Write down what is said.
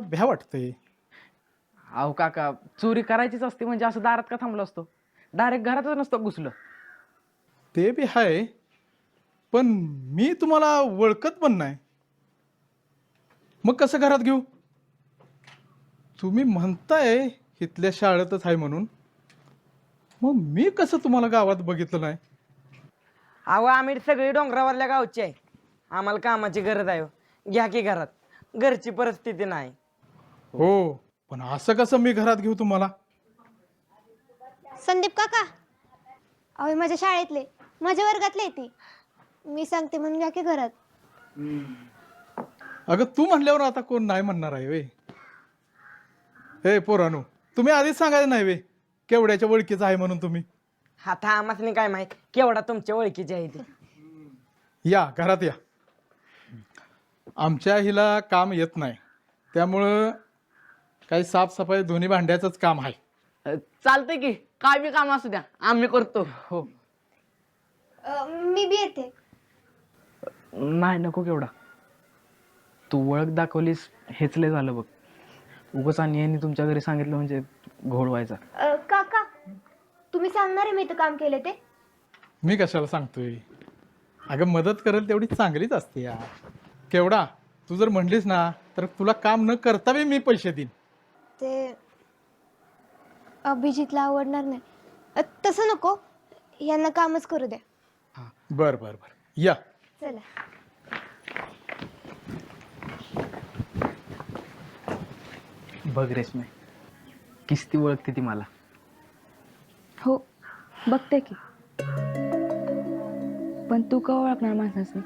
भ्या वाटतंय. अहो काका, चोरी करायचीच असते म्हणजे असं दारात का थांबलो असतो? डायरेक्ट घरातच नसतो घुसलो. ते बी आहे, पण मी तुम्हाला ओळखत पण नाही. मग कसं घरात घेऊ? तुम्ही म्हणताय इथल्या शाळेतच आहे म्हणून, मग मी कसं तुम्हाला गावात बघितलं नाही? अहो आम्ही सगळी डोंगरावरल्या गावची आहे. आम्हाला कामाची गरज आहे हो. घ्या की घरात. घरची परिस्थिती नाही. हो, पण असं कसं मी घरात घेऊ तुम्हाला? संदीप काका, अहो माझ्या शाळेतले, माझ्या वर्गातले आहे ती. मी सांगते म्हणून घ्या की घरात. अगं तू म्हणल्यावर आता कोण नाही म्हणणार आहे वे? हे पोरानो, तुम्ही आधीच सांगायचं नाही वे केवढ्याच्या ओळखीचं आहे म्हणून तुम्ही? आता आम्हाला काय माहित केवढा तुमच्या ओळखीची आहे ती. या घरात या. आमच्या हिला काम येत नाही, त्यामुळं काही साफसफाई दोन्ही भांड्याचंच काम आहे. चालतंय की, काय बी काम असू द्या आम्ही करतो. हो. मी बी येते. नाही नको केवढा. तू ओळख दाखवलीस हेच लय झालं बघ. उगाच आणि यांनी तुमच्या घरी सांगितलं म्हणजे घोळ व्हायचा. काका, तुम्ही सांगणार आहे मी इथं काम केलं ते? मी कशाला सांगतोय? अगं मदत करेल तेवढी चांगलीच असते यार. केवढा तू जर म्हणलीस ना तर तुला काम न करता बी मी पैसे देईन. ते अभिजितला आवडणार नाही. तसं नको, यांना कामच करू द्या. बर बर बर, या. चला. बघ रेशमे, किस्ती ओळखते ती मला. हो बघते की, पण तू का ओळखणार माणसाचं?